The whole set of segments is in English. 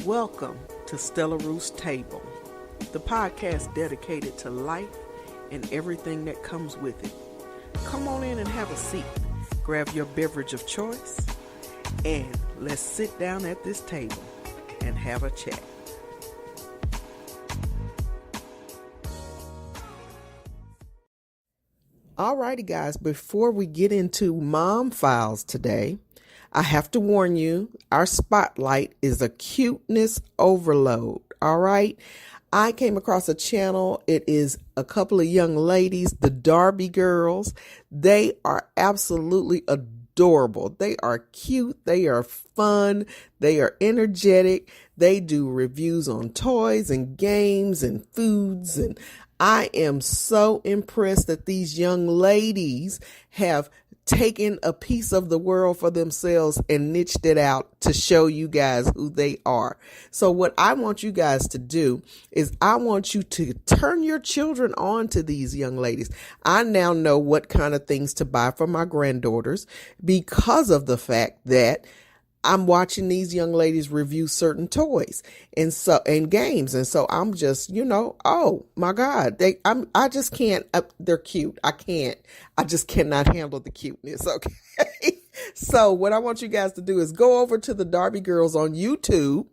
Welcome to Stella Ruth's Table, the podcast dedicated to life and everything that comes with it. Come on in and have a seat, grab your beverage of choice, and let's sit down at this table and have a chat. Alrighty guys, before we get into Mom Files today, I have to warn you, our spotlight is a cuteness overload, all right? I came across a channel. It is a couple of young ladies, the Darby Girls. They are absolutely adorable. They are cute. They are fun. They are energetic. They do reviews on toys and games and foods, and I am so impressed that these young ladies have taken a piece of the world for themselves and niched it out to show you guys who they are. So what I want you guys to do is I want you to turn your children on to these young ladies. I now know what kind of things to buy for my granddaughters because of the fact that I'm watching these young ladies review certain toys and games. And so I'm just, oh my God, I just can't, they're cute. I just cannot handle the cuteness. Okay. So what I want you guys to do is go over to the Darby Girls on YouTube,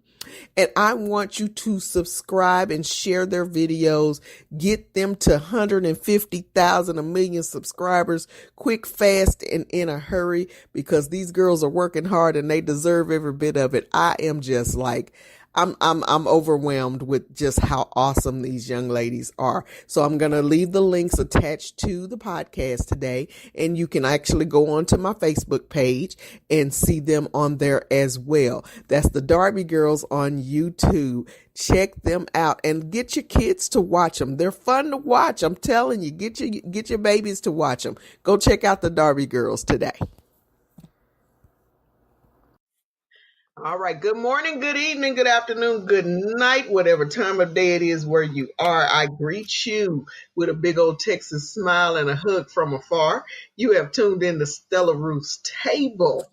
and I want you to subscribe and share their videos, get them to 150,000, 1 million subscribers, quick, fast, and in a hurry, because these girls are working hard and they deserve every bit of it. I am just like, I'm overwhelmed with just how awesome these young ladies are. So I'm going to leave the links attached to the podcast today, and you can actually go onto my Facebook page and see them on there as well. That's the Darby Girls on YouTube. Check them out and get your kids to watch them. They're fun to watch. I'm telling you, get your babies to watch them. Go check out the Darby Girls today. All right. Good morning, good evening, good afternoon, good night, whatever time of day it is where you are. I greet you with a big old Texas smile and a hug from afar. You have tuned in to Stella Ruth's Table,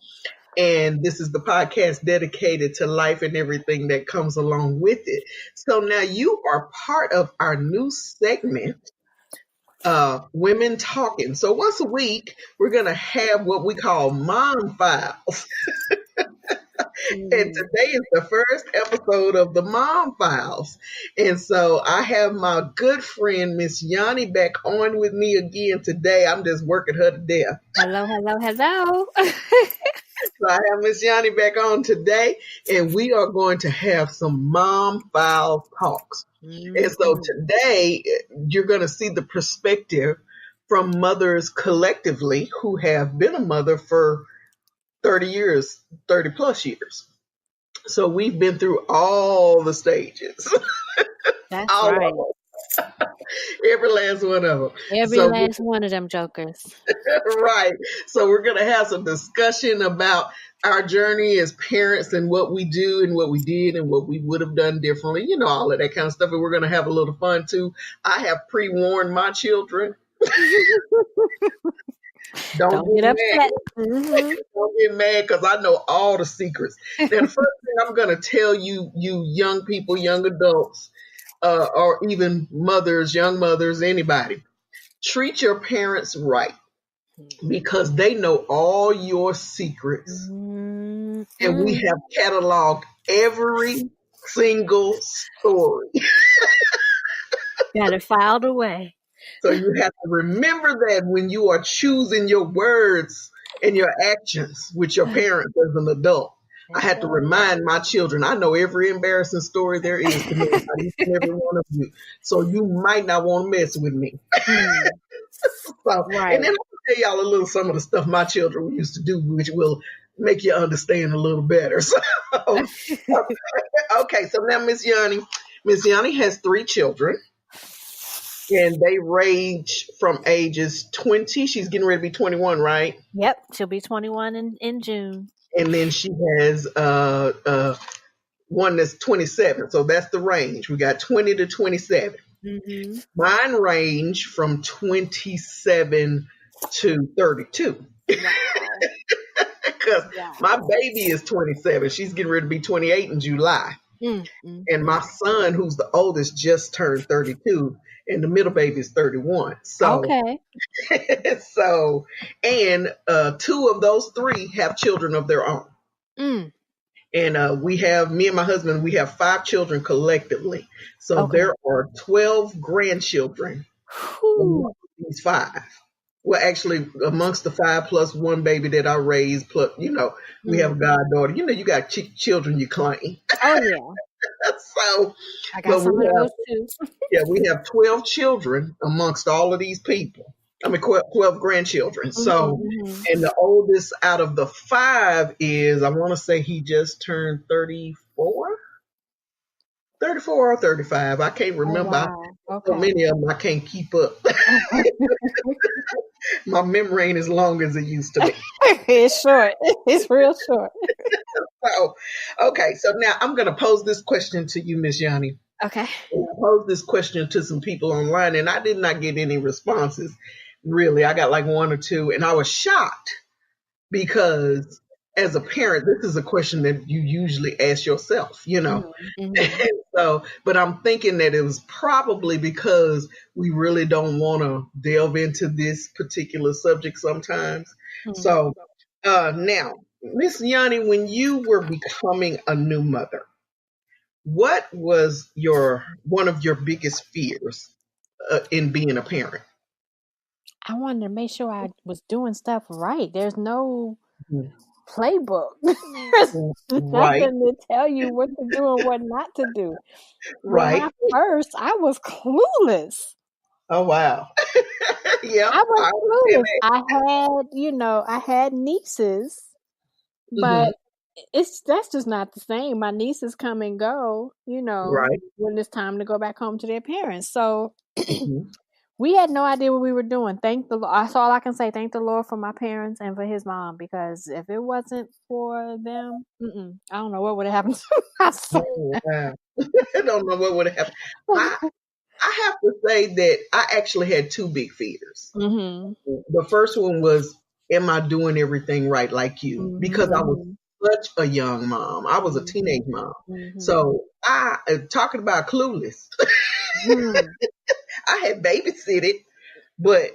and this is the podcast dedicated to life and everything that comes along with it. So now you are part of our new segment, Women Talking. So once a week, we're going to have what we call Mom Files. And today is the first episode of the Mom Files. And so I have my good friend, Miss Yanni, back on with me again today. I'm just working her to death. Hello. So I have Miss Yanni back on today, and we are going to have some Mom Files talks. And so today you're going to see the perspective from mothers collectively who have been a mother for 30 plus years. So we've been through all the stages. That's all right. Every last one of them. Last one of them jokers. Right. So we're going to have some discussion about our journey as parents and what we do and what we did and what we would have done differently. all of that kind of stuff. And we're going to have a little fun too. I have pre-warned my children. Don't get upset. Don't get mad, because I know all the secrets. Now, the first thing I'm going to tell you young people, young adults, or even mothers, young mothers, anybody, treat your parents right, because they know all your secrets. And we have cataloged every single story. Got it filed away. So you have to remember that when you are choosing your words and your actions with your parents as an adult. I had to remind my children, I know every embarrassing story there is to me about each and every one of you. So you might not want to mess with me. Right. And then I'll tell y'all a little some of the stuff my children used to do, which will make you understand a little better. So, okay, so now Miss Yanni has 3 children. And they range from ages 20. She's getting ready to be 21, right? Yep. She'll be 21 in June. And then she has one that's 27. So that's the range. We got 20 to 27. Mm-hmm. Mine range from 27 to 32. Because my baby is 27. She's getting ready to be 28 in July. Mm, mm, And my son, who's the oldest, just turned 32, and the middle baby is 31. So, okay. so, and two of those three have children of their own. Mm, And me and my husband, we have 5 children collectively. So okay. there are 12 grandchildren Whew. amongst these 5. Well, actually, amongst the 5 plus one baby that I raised, plus, we have a Mm. goddaughter. You got children you claim. Oh yeah, So, I got but some of those too. we have 12 children amongst all of these people. I mean, 12 grandchildren. So, Mm-hmm. and the oldest out of the 5 is, I want to say he just turned 34 or 35. I can't Oh remember. wow. So Okay. many of them I can't keep up. My memory ain't as long as it used to be. It's short. It's real short. So, okay, so now I'm going to pose this question to you, Miss Yanni. Okay. I posed this question to some people online, and I did not get any responses. Really, I got like 1 or 2, and I was shocked because, as a parent, this is a question that you usually ask yourself. Mm-hmm. So, but I'm thinking that it was probably because we really don't want to delve into this particular subject sometimes. Mm-hmm. So, now, Miss Yanni, when you were becoming a new mother, what was one of your biggest fears in being a parent? I wanted to make sure I was doing stuff right. There's no Mhm. playbook. There's Right, nothing to tell you what to do and what not to do. With right. my first, I was clueless. Oh wow. Yeah, I was I clueless. understand I had nieces, that. Hmm. but that's just not the same. My nieces come and go, Right. when it's time to go back home to their parents. So Hmm. we had no idea what we were doing. Thank the Lord. That's all I can say. Thank the Lord for my parents and for his mom, because if it wasn't for them, I don't know what would have happened to my son. Oh, wow. I don't know what would have happened. I, I have to say that I actually had 2 big fears. Mm-hmm. The first one was, am I doing everything right like you? Because I was Mm-hmm. such a young mom. I was a teenage mom. Mm-hmm. So talking about clueless, Mm-hmm. I had babysitted, but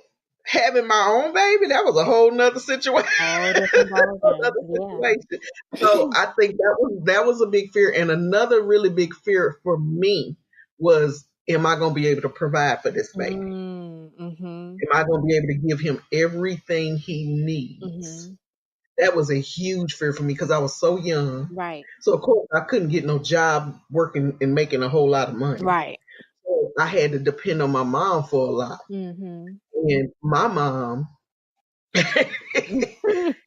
having my own baby, that was a whole nother situation. All different ball Another games. situation. So I think that was a big fear. And another really big fear for me was, am I going to be able to provide for this baby? Mm-hmm. Am I going to be able to give him everything he needs? Mm-hmm. That was a huge fear for me because I was so young. Right. So of course I couldn't get no job working and making a whole lot of money. Right. So I had to depend on my mom for a lot. Mm-hmm. And my mom,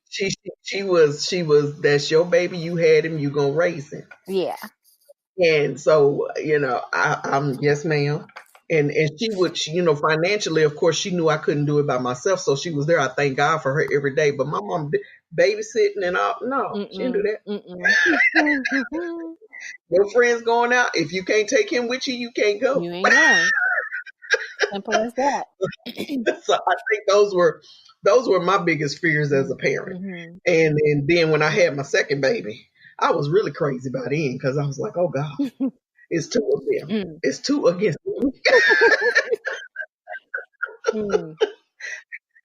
she was, that's your baby, you had him, you gonna raise him. Yeah. And so, I'm yes, ma'am. And financially, of course, she knew I couldn't do it by myself. So she was there. I thank God for her every day. But my mom babysitting and all, no, she didn't do that. Mm-mm. Your friends going out, if you can't take him with you, you can't go. You ain't going. Simple as that. So I think those were my biggest fears as a parent. Mm-hmm. And then when I had my second baby, I was really crazy by then because I was like, oh God, it's 2 of them. It's 2 against me.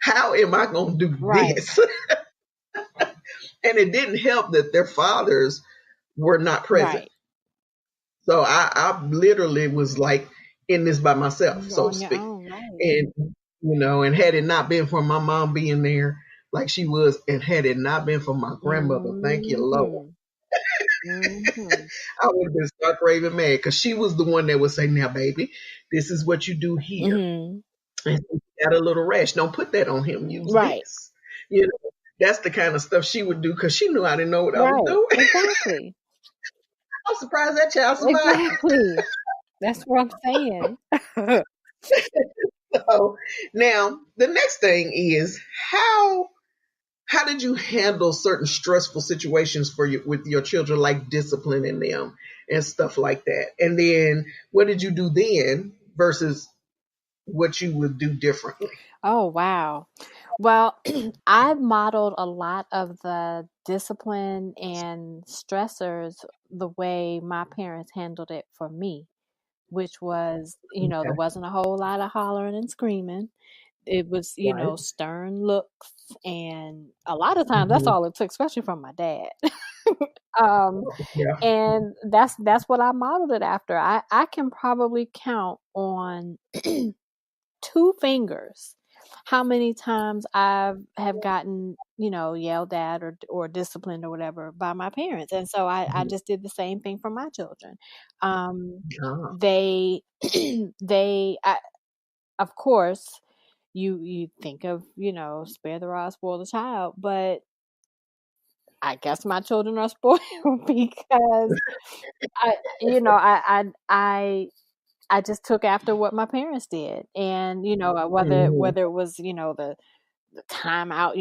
How am I going to do this? And it didn't help that their fathers were not present. Right. So I literally was like in this by myself, so to speak. Right. And had it not been for my mom being there like she was, and had it not been for my grandmother, thank you, Lord, I would have been stark raving mad because she was the one that would say, now, baby, this is what you do here. And you got a little rash. Don't put that on him. Use this. That's the kind of stuff she would do because she knew I didn't know what I was doing. Exactly. I'm surprised that child survived. Exactly. That's what I'm saying. So now the next thing is, how did you handle certain stressful situations with your children, like disciplining them and stuff like that? And then what did you do then versus what you would do differently? Oh, wow. Well, I've modeled a lot of the discipline and stressors the way my parents handled it for me, which was, there Okay. wasn't a whole lot of hollering and screaming. It was, Right. stern looks, and a lot of times that's Hmm. all it took, especially from my dad. um, Yeah. and that's what I modeled it after. I can probably count on two fingers how many times I have gotten, yelled at or disciplined or whatever by my parents. And so I Mhm. just did the same thing for my children. Um, Ah. they of course, you think of, spare the rod, spoil the child, but I guess my children are spoiled because I you know I just took after what my parents did. And whether Mhm. whether it was, the time out,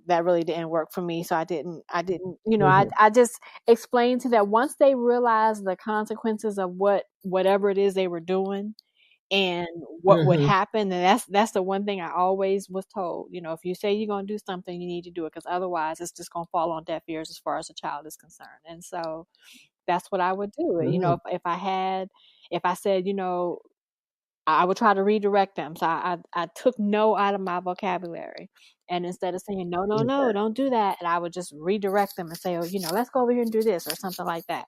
that really didn't work for me. So I didn't, Mhm. I just explained to them once they realized the consequences of whatever it is they were doing and what would Mhm. happen. And that's the one thing I always was told. If you say you're going to do something, you need to do it, because otherwise it's just going to fall on deaf ears as far as the child is concerned. And so that's what I would do. Mhm. If I said, I would try to redirect them. So I took no out of my vocabulary. And instead of saying, no, no, no, Okay. don't do that, and I would just redirect them and say, oh, let's go over here and do this or something like that.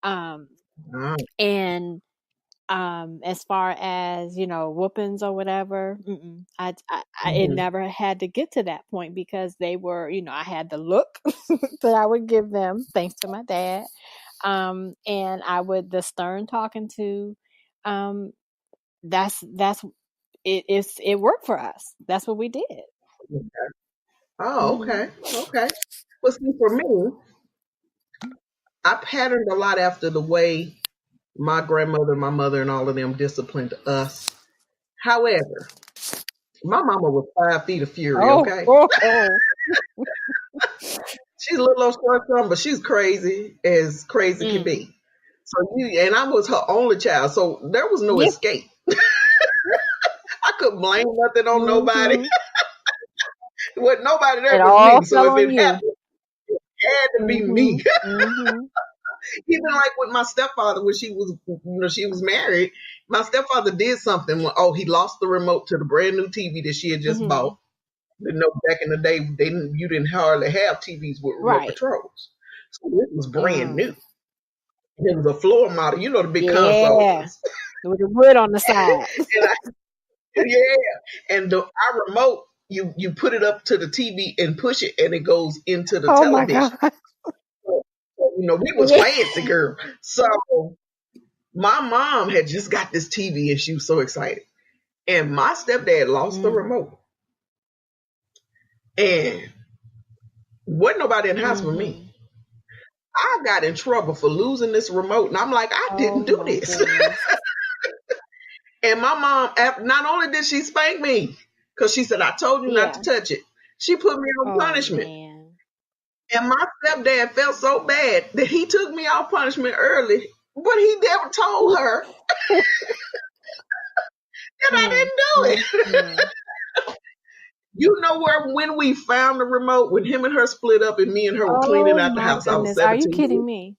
Um, Ah. and as far as, whoopings or whatever, it Mhm. never had to get to that point, because they were, I had the look that I would give them thanks to my dad. And the stern talking to, um, that's it worked for us. That's what we did. Okay. Oh, Hmm. okay. Okay. Well, see, for me, I patterned a lot after the way my grandmother, my mother, and all of them disciplined us. However, my mama was 5 feet of fury. Oh, Okay, oh, oh. she's a little old short son, but she's crazy as crazy can Mm. be. So and I was her only child, so there was no Yeah. escape. I couldn't blame nothing on nobody. Hmm. There wasn't nobody there It but all me. So fell if on it you. happened, it had to be me. Hmm. Hmm. Even like with my stepfather, when she was married, my stepfather did something. Oh, he lost the remote to the brand new TV that she had just Hmm. bought. Back in the day, you didn't hardly have TVs with remote Right. controls, so it was brand Mm. new. It was a floor model, the big console Yeah. ones. With the wood on the side. And yeah, and our remote, you put it up to the TV and push it, and it goes into the Oh my television. God. So, we was Yeah. fancy, girl. So my mom had just got this TV, and she was so excited. And my stepdad lost the Mm. remote, and wasn't nobody in the house but Hmm. me. I got in trouble for losing this remote, and I'm like, I Oh didn't do my this. goodness. And my mom, not only did she spank me, because she said, I told you not to Yeah. touch it, she put me on Oh punishment. man. And my stepdad felt so bad that he took me off punishment early, but he never told her that I Mm. didn't Mm. do it. Mm. When we found the remote, when him and her split up and me and her were cleaning Oh out the my house, I was goodness. Are you 17 years. kidding me?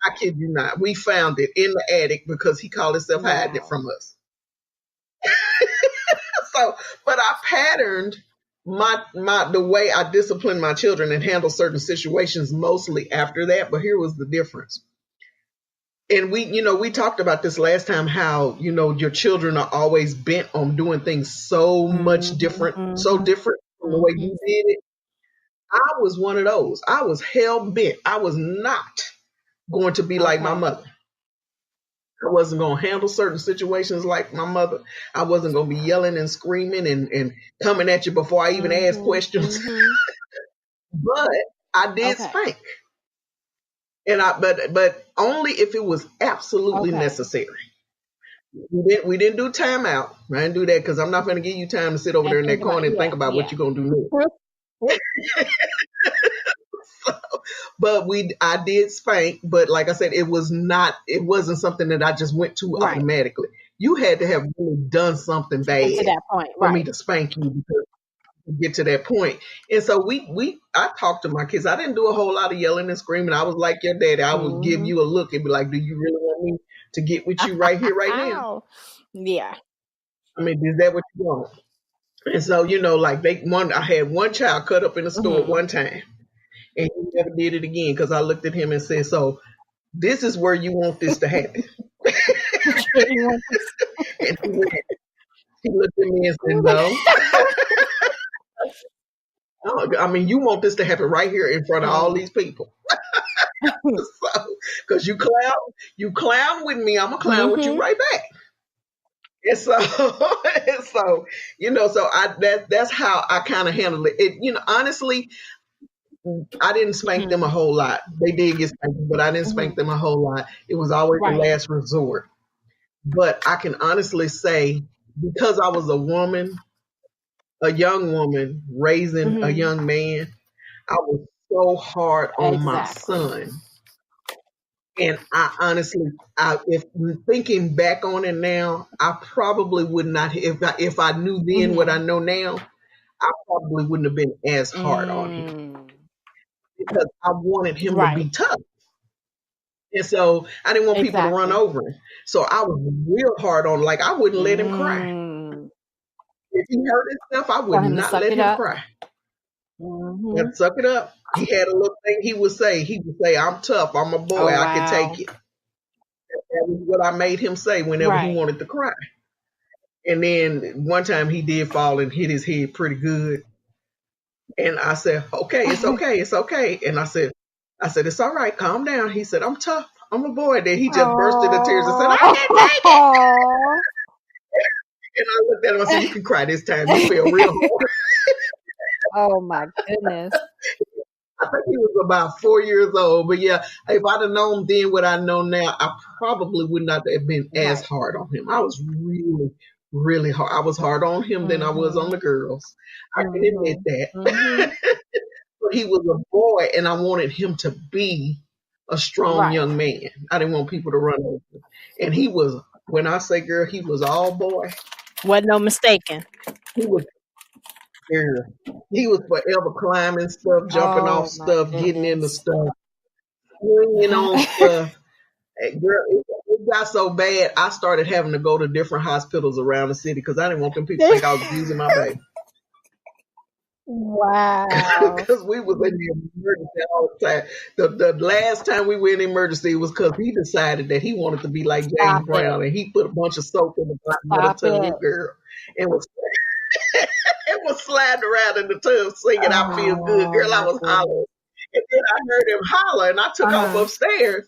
I kid you not. We found it in the attic because he called himself hiding it Wow. from us. So, but I patterned the way I discipline my children and handle certain situations mostly after that. But here was the difference. And we talked about this last time, how, your children are always bent on doing things so much Mhm. different, so Mhm. different from the way Mhm. you did it. I was one of those. I was hell bent. I was not going to be like my Okay. mother. I wasn't going to handle certain situations like my mother. I wasn't going to be yelling and screaming and coming at you before I even asked Mhm. questions. Mhm. But I did Okay. spank. But only if it was absolutely Okay. necessary. We didn't do timeout. I didn't do that because I'm not going to give you time to sit over And there in think that about, corner and yeah, think about what yeah. you're going to do next. But I did spank, but like I said, it wasn't something that I just went to Right. automatically. You had to have really done something To get to bad that point. for me Right. to spank you, because get to that point. And so I talked to my kids. I didn't do a whole lot of yelling and screaming. I was like your daddy. I would give you a look and be like, "Do you really want me to get with you right here, right now? Ow. Yeah. I mean, is that what you want?" And so, like I had one child cut up in the store one time, and he never did it again because I looked at him and said, "So this is where you want this to happen?" And he looked at me and said, "No." I mean, you want this to happen right here in front of all these people. So, because you clown with me, I'm gonna clown with you right back. And so, that's how I kind of handle it. Honestly, I didn't spank them a whole lot. They did get spanked, but I didn't spank them a whole lot. It was always the last resort. But I can honestly say, because I was a young woman raising a young man, I was so hard on my son. And I honestly, if thinking back on it now, I probably would not, if I knew then what I know now, I probably wouldn't have been as hard on him, because I wanted him to be tough. And so I didn't want people to run over him. So I was real hard on, like, I wouldn't let him cry. If he hurt himself, I would not let him cry. And suck it up. He had a little thing he would say. He would say, "I'm tough. I'm a boy. I can take it." That was what I made him say whenever he wanted to cry. And then one time he did fall and hit his head pretty good. And I said, "Okay, it's okay. It's okay." And I said, "It's all right. Calm down." He said, "I'm tough. I'm a boy." Then he just burst into tears and said, "I can take it." And I looked at him and said, "You can cry this time. You feel real hard." Oh my goodness. I think he was about 4 years old. But yeah, if I'd have known then what I know now, I probably would not have been as hard on him. I was really, really hard. I was hard on him than I was on the girls. I can admit that. But he was a boy, and I wanted him to be a strong young man. I didn't want people to run over him. And he was, when I say girl, he was all boy. Wasn't no mistaken. He was forever climbing stuff, jumping off stuff, getting into stuff, swinging on stuff. Girl, it got so bad, I started having to go to different hospitals around the city because I didn't want them people to think I was abusing my baby. Wow. Because we was in the emergency all the time. The last time we were in the emergency was because he decided that he wanted to be like James Brown, and he put a bunch of soap in the bottom of the tub, girl, and was sliding around in the tub singing, "I feel good." Girl, I was hollering. And then I heard him holler, and I took off upstairs,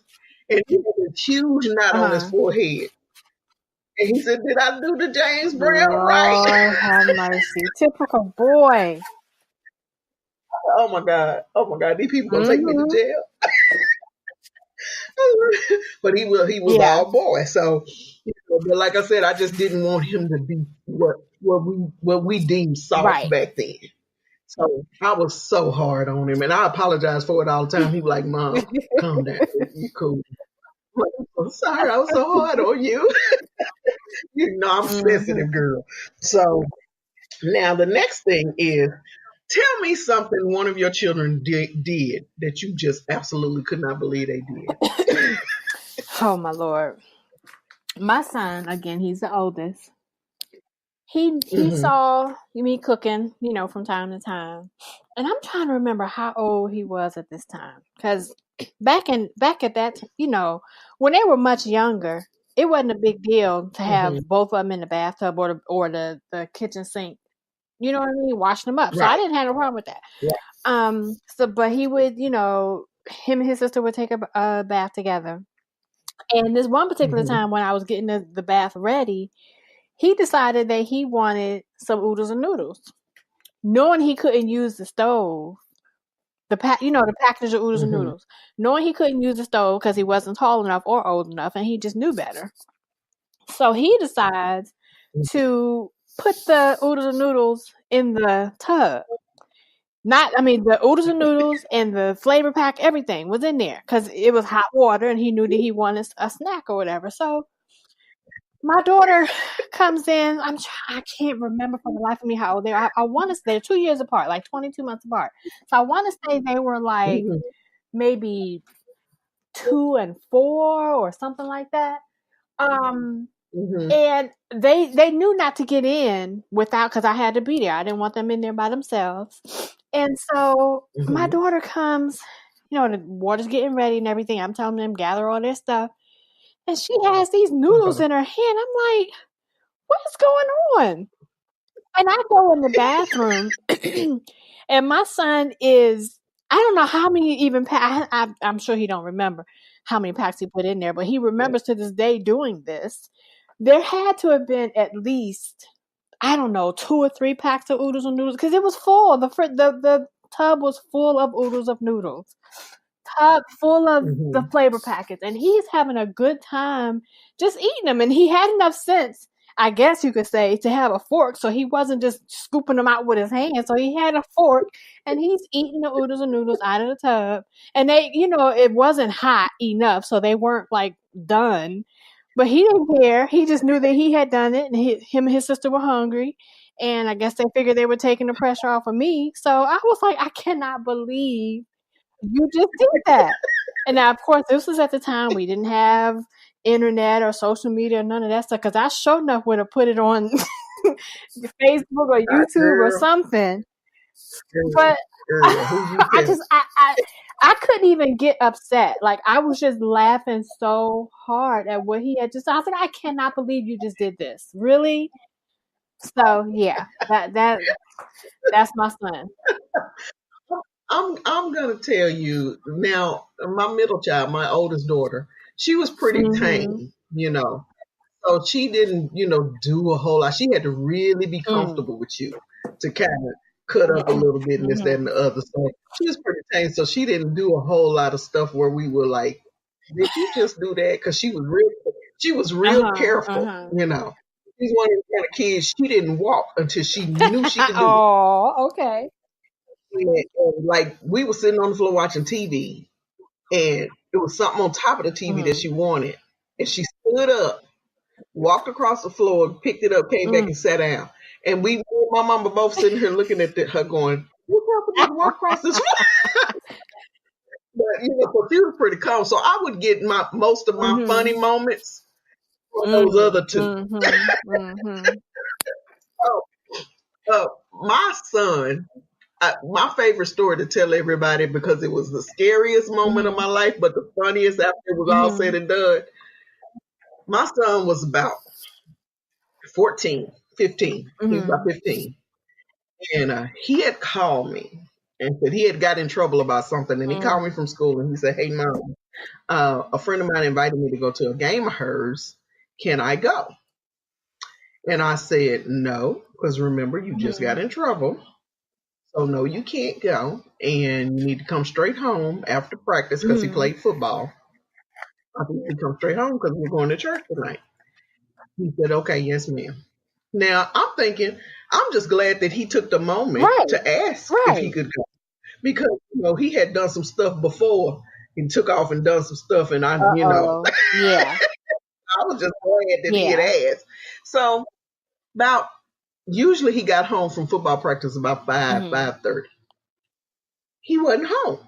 and he had a huge knot on his forehead. And he said, "Did I do the James Brown right?" Have mercy. Typical boy. Oh my God. These people gonna take me to jail. But he was all boy. So, but like I said, I just didn't want him to be what we deemed soft back then. So I was so hard on him, and I apologize for it all the time. He was like, "Mom, calm down. You cool." I'm like, "I'm sorry, I was so hard on you." I'm sensitive, girl. So now the next thing is, tell me something one of your children did that you just absolutely could not believe they did. Oh my Lord. My son, again, he's the oldest. He saw me cooking, from time to time. And I'm trying to remember how old he was at this time. Because back at that, when they were much younger, it wasn't a big deal to have both of them in the bathtub or the kitchen sink. You know what I mean? Washing them up. So I didn't have no problem with that. Yeah. But he would, him and his sister would take a bath together. And this one particular time when I was getting the bath ready, he decided that he wanted some oodles and noodles, knowing he couldn't use the stove. The package of oodles and noodles, knowing he couldn't use the stove because he wasn't tall enough or old enough, and he just knew better. So he decides to put the oodles and noodles in the tub. The oodles and noodles and the flavor pack, everything was in there because it was hot water, and he knew that he wanted a snack or whatever. So My daughter comes in. I can't remember for the life of me how old they are. I want to say they're 2 years apart, like 22 months apart. So I want to say they were like Mhm. maybe 2 and 4 or something like that. Um, Mhm. and they knew not to get in without, because I had to be there. I didn't want them in there by themselves. And so my Mhm. daughter comes, the water's getting ready and everything. I'm telling them gather all their stuff. And she has these noodles Uh-huh. in her hand. I'm like, what's going on? And I go in the bathroom, and my son is, I don't know how many even packs, I'm sure he don't remember how many packs he put in there, but he remembers to this day doing this. There had to have been at least, I don't know, 2 or 3 packs of oodles and noodles, because it was full. The tub was full of oodles of noodles, tub full of the Mhm. flavor packets, and he's having a good time just eating them. And he had enough sense, I guess you could say, to have a fork, so he wasn't just scooping them out with his hand. So he had a fork, and he's eating the oodles and noodles out of the tub. And it wasn't hot enough, so they weren't like done. But he didn't care. He just knew that he had done it, and him and his sister were hungry. And I guess they figured they were taking the pressure off of me. So I was like, I cannot believe you just did that. And now, of course, this was at the time we didn't have internet or social media or none of that stuff. Because I sure enough would have put it on Facebook or YouTube or Girl, something. girl, But girl, who you I tell? just I couldn't even get upset. Like, I was just laughing so hard at what he had just. I was like, I cannot believe you just did this. Really? So yeah, that's my son. I'm gonna tell you now. My middle child, my oldest daughter, she was pretty Mm-hmm. tame, so she didn't, do a whole lot. She had to really be Mm. comfortable with you to kind of cut up a little bit and this, that, Mm-hmm. and the other. So she was pretty tame, so she didn't do a whole lot of stuff where we were like, "Did you just do that?" Because Uh she was real huh. Uh careful. huh. She's one of the kind of kids. She didn't walk until she knew she could do it. Oh, okay. And, like we were sitting on the floor watching TV, and it was something on top of the TV that Mm. she wanted, and she stood up, walked across the floor, picked it up, came back Mm. and sat down. And me and my mama both sitting here looking at her going, "What's happening to walk across this floor?" But so she was pretty calm. So I would get most of my funny Mhm. moments from those Mm. other two. Mhm. Mhm. Oh, uh, my son, my favorite story to tell everybody because it was the scariest moment of Mhm. my life, but the funniest after it was all said Mhm. and done. My son was about 14, 15. He was about Mhm. 15. And he had called me and said he had got in trouble about something. And he called me Mm. from school and he said, "Hey, Mom, a friend of mine invited me to go to a game of hers. Can I go?" And I said, "No, because remember, you just got Mhm. in trouble. So, no, you can't go. And you need to come straight home after practice," because he Mhm. played football. I think you come straight home because we're going to church tonight. He said, "Okay, yes, ma'am." Now, I'm thinking, I'm just glad that he took the moment Right. to ask if he Right. could go because he had done some stuff before. He took off and done some stuff, and Uh-oh. Yeah. I was just glad that he had Yeah. asked. So about usually he got home from football practice about Mhm. 5:30. He wasn't home.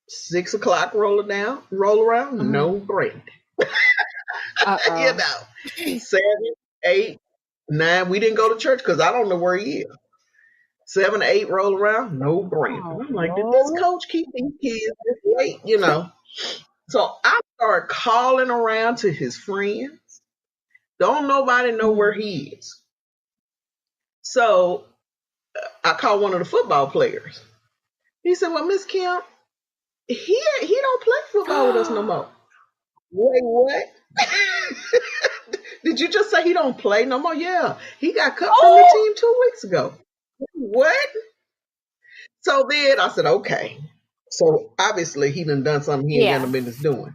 6 o'clock roll around, Mhm. no break. you Uh-oh. know, 7, 8, 9. We didn't go to church because I don't know where he is. 7 to 8 roll around, no break. And Oh, I'm like, did this Lord. coach keep these kids this late? So I start calling around to his friends. Don't nobody know where Mhm. he is. So I called one of the football players. He said, "Well, Miss Kim, he don't play football with us no more." Wait, what? Did you just say he don't play no more? Yeah, he got cut from the Oh! team 2 weeks ago. What? So then I said, okay. So obviously he done something he ain't got Yeah. no business doing.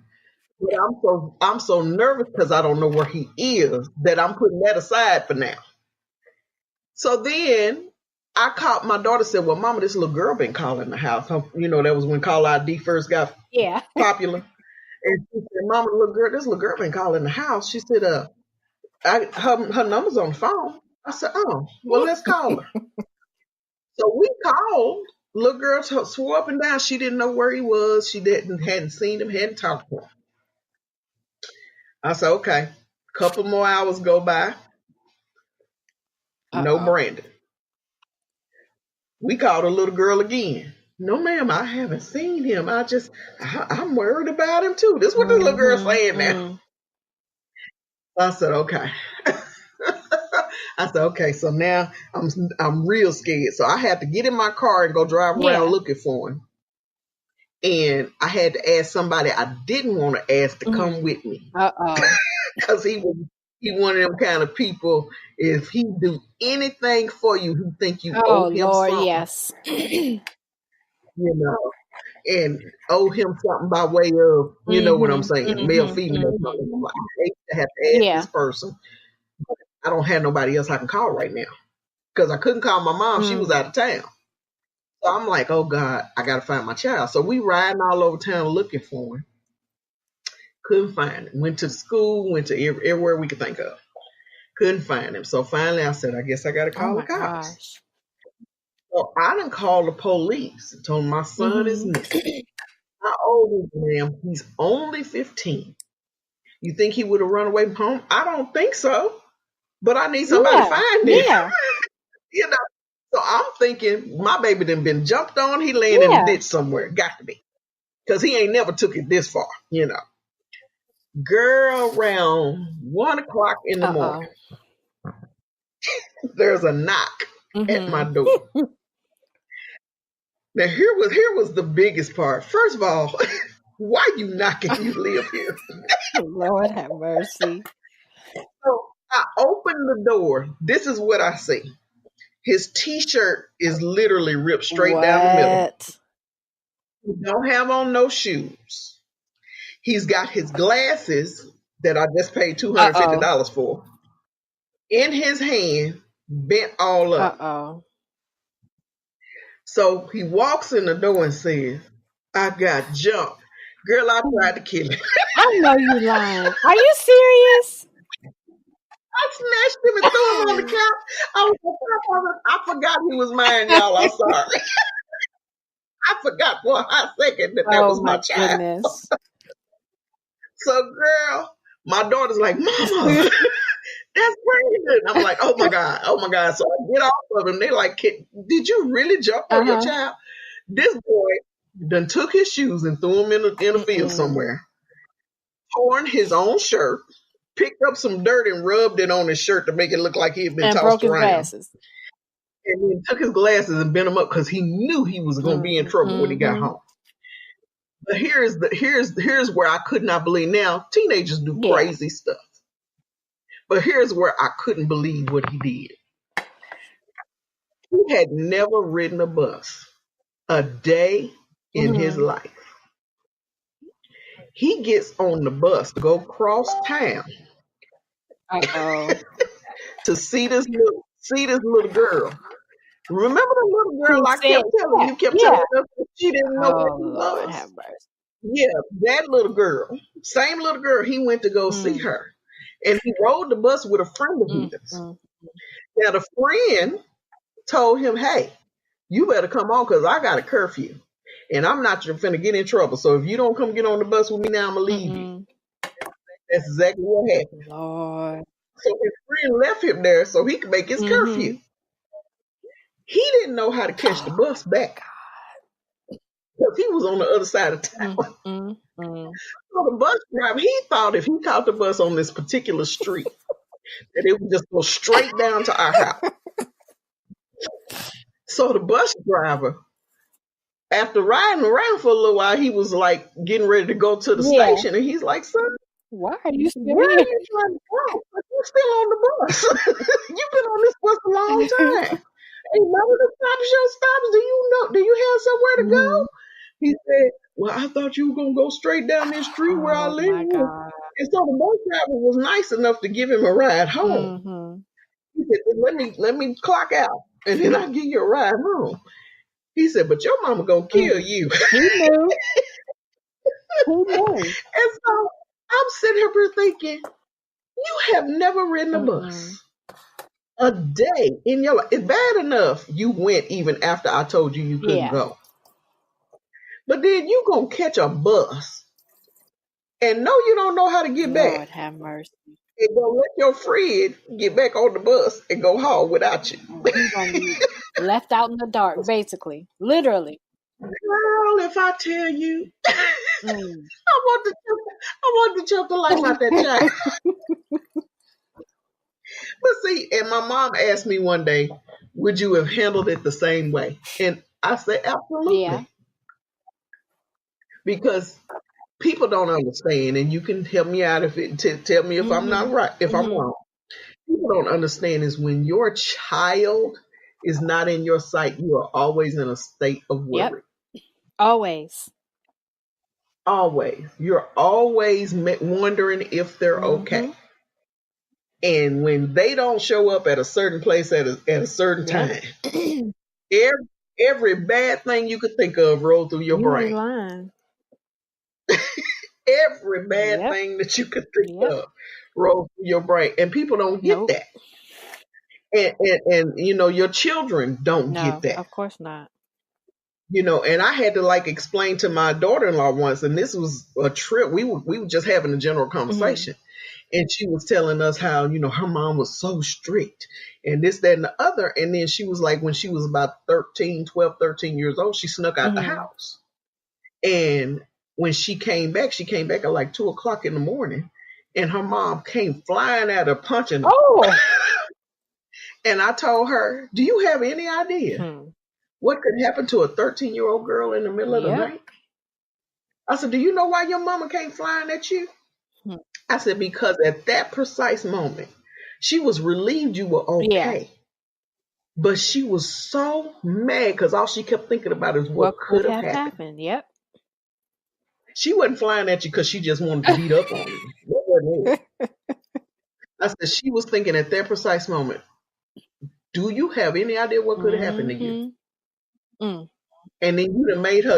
But I'm so nervous because I don't know where he is that I'm putting that aside for now. So then I called my daughter said, "Well, Mama, this little girl been calling the house." That was when call ID first got Yeah. popular. And she said, "Mama, this little girl been calling the house." She said, her number's on the phone. I said, oh, well, let's call her. So we called. Little girl swore up and down she didn't know where he was. She hadn't seen him, hadn't talked to him. I said, okay. Couple more hours go by. No Brandon. We called a little girl again. No, ma'am, I haven't seen him. I'm worried about him too. This is what the little girl saying now. I said, okay. I said, okay, so now I'm real scared. So I had to get in my car and go drive around looking for him. And I had to ask somebody I didn't want to ask to come with me. Because he one of them kind of people, if he do anything for you, who think you owe him something. Yes. And owe him something by way of, you know what I'm saying, male, female. I hate to have to ask this person. I don't have nobody else I can call right now because I couldn't call my mom. She was out of town. So I'm like, oh God, I got to find my child. So we riding all over town looking for him. Couldn't find him. Went to the school, went to everywhere we could think of. Couldn't find him. So finally I said, I guess I got to call the cops. Gosh. So I done called the police and told them my son is missing. How old is he, ma'am? He's only 15. You think he would have run away from home? I don't think so. But I need somebody to find him. Yeah. So I'm thinking my baby done been jumped on. He laying in a ditch somewhere. Got to be. Because he ain't never took it this far, Girl, around 1 o'clock in the morning, there's a knock at my door. Now, here was the biggest part. First of all, why you knocking? You live here. Lord have mercy. So I open the door. This is what I see. His T-shirt is literally ripped straight down the middle. He don't have on no shoes. He's got his glasses that I just paid $250 for in his hand, bent all up. So he walks in the door and says, I got jumped. Girl, I tried to kill him. I know you lying. Are you serious? I snatched him and threw him on the couch. I forgot he was mine, y'all. I'm sorry. I forgot for a hot second that was my child. Goodness. So, girl, my daughter's like, Mama, that's Brandon. I'm like, oh my God. So I get off of them. They're like, did you really jump on your child? This boy done took his shoes and threw them in a field somewhere, torn his own shirt, picked up some dirt and rubbed it on his shirt to make it look like he had been tossed broke his around. Glasses. And then took his glasses and bent them up because he knew he was going to be in trouble when he got home. But here's where I could not believe. Now, teenagers do crazy stuff. But here's where I couldn't believe what he did. He had never ridden a bus a day in his life. He gets on the bus to go cross town to see this little girl. Remember the little girl I kept telling you? Kept telling us that she didn't know what he was. Yeah, that little girl, same little girl. He went to go see her, and he rode the bus with a friend of his. Now the friend told him, "Hey, you better come on because I got a curfew, and I'm not finna get in trouble. So if you don't come get on the bus with me now, I'm gonna leave you." That's exactly what happened. Lord. So his friend left him there so he could make his curfew. He didn't know how to catch the bus back because he was on the other side of town. So the bus driver, he thought if he caught the bus on this particular street, that it would just go straight down to our house. So the bus driver, after riding around for a little while, he was like getting ready to go to the station, and he's like, "Son, why are you still where are you trying to go? You're still on the bus. You've been on this bus a long time. Ain't none of the stops. Do you have somewhere to go?" He said, "Well, I thought you were gonna go straight down this street where I live." And so the bus driver was nice enough to give him a ride home. He said, let me clock out and then I'll give you a ride home. He said, "But your mama gonna kill you." He knew. He knew. And so I'm sitting here thinking, You have never ridden a Mm-mm. bus a day in your life. It's bad enough you went even after I told you you couldn't Yeah. go. But then you gonna catch a bus and know you don't know how to get Lord back. have mercy. And gonna let your friend get back on the bus and go home without you. You're gonna be left out in the dark, basically. Literally. Girl, if I tell you, Mm. I want to choke the life out that child. But see, and my mom asked me one day, would you have handled it the same way? And I said, absolutely. Yeah. Because people don't understand, and you can help me out if it tell me if I'm not right, if I'm wrong. People don't understand is when your child is not in your sight, you are always in a state of worry. Yep. Always. Always. You're always wondering if they're okay. And when they don't show up at a certain place at a certain time, every bad thing you could think of roll through your brain. Lying. Every bad thing that you could think of roll through your brain. And people don't get that. And you know, your children don't get that. Of course not. You know, and I had to like explain to my daughter-in-law once, and this was a trip. We were just having a general conversation. And she was telling us how, you know, her mom was so strict and this, that, and the other. And then she was like, when she was about 13 years old, she snuck out the house. And when she came back at like 2:00 in the morning, and her mom came flying at her, punching her. Oh. And I told her, do you have any idea what could happen to a 13-year-old girl in the middle of the night? I said, do you know why your mama came flying at you? I said, because at that precise moment, she was relieved you were okay. But she was so mad because all she kept thinking about is what could have happened. Yep. She wasn't flying at you because she just wanted to beat up on you. That wasn't it. I said, she was thinking at that precise moment, do you have any idea what could have happened to you? And then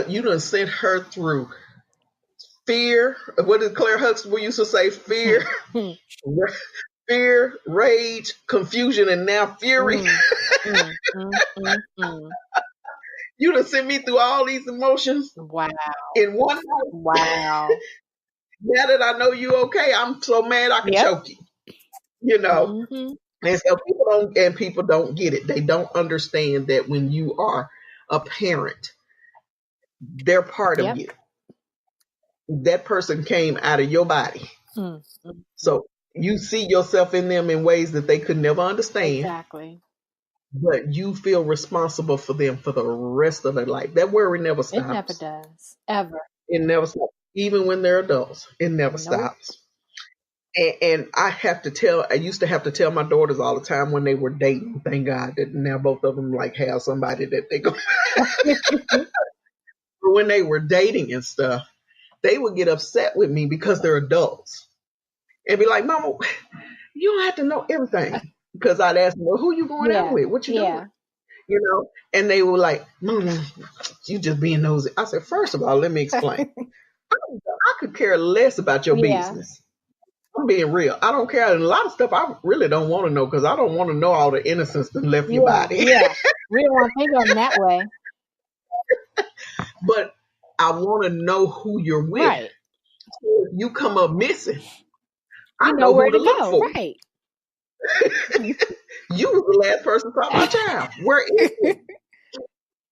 you done sent her through fear. What did Claire Huxtable used to say? Fear, fear, rage, confusion, and now fury. You done sent me through all these emotions. Wow. In one night. Wow. Now that I know you okay, I'm so mad I can choke you. You know. And so people don't get it. They don't understand that when you are a parent, they're part of you. That person came out of your body. So you see yourself in them in ways that they could never understand. Exactly. But you feel responsible for them for the rest of their life. That worry never stops. It never does. Ever. It never stops. Even when they're adults, it never stops. And I used to have to tell my daughters all the time when they were dating, thank God that now both of them like have somebody that they go. But when they were dating and stuff, they would get upset with me because they're adults and be like, Mama, you don't have to know everything. Because I'd ask them, well, who you going out with? What you doing? You know? And they were like, Mama, you just being nosy. I said, first of all, let me explain. I could care less about your business. I'm being real. I don't care. And a lot of stuff I really don't want to know because I don't want to know all the innocence that left your body. We don't want to think of them that way. But I want to know who you're with. Right. So if you come up missing, I know where to look for. Right. You was the last person saw my child. Where is it?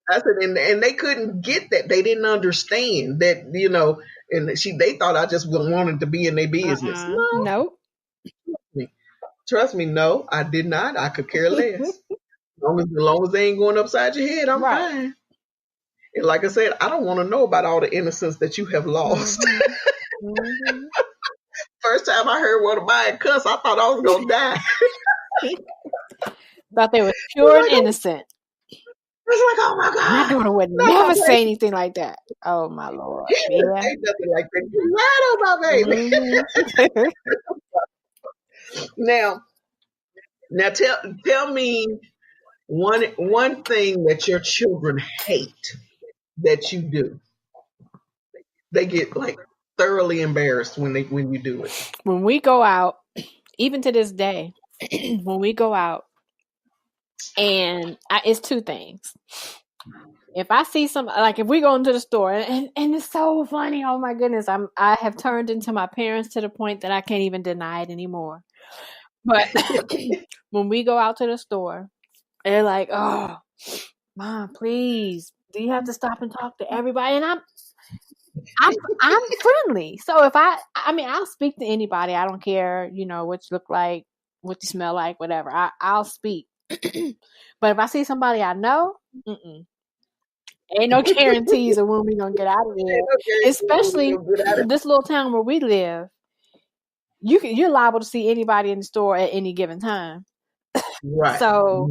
I said, and they couldn't get that. They didn't understand that, you know, and they thought I just wanted to be in their business. Nope. Trust me, no, I did not. I could care less. As long as they ain't going upside your head, I'm fine. And like I said, I don't want to know about all the innocence that you have lost. First time I heard one of mine cuss, I thought I was going to die. Thought they were pure and innocent. It's like, oh my God. My daughter would never say anything like that. Oh my Lord. Ain't nothing like that. You lied on my baby. Now tell me one thing that your children hate that you do. They get like thoroughly embarrassed when you do it. When we go out even to this day, when we go out, and it's two things. If I see if we go into the store, and it's so funny, oh my goodness, I have turned into my parents to the point that I can't even deny it anymore. But when we go out to the store, they're like, "Oh, Mom, please, do you have to stop and talk to everybody?" And I'm friendly, so if I'll speak to anybody. I don't care, what you look like, what you smell like, whatever. I'll speak. But if I see somebody I know, ain't no guarantees of when we gonna get out of there. Especially this little town where we live, you're liable to see anybody in the store at any given time. Right. So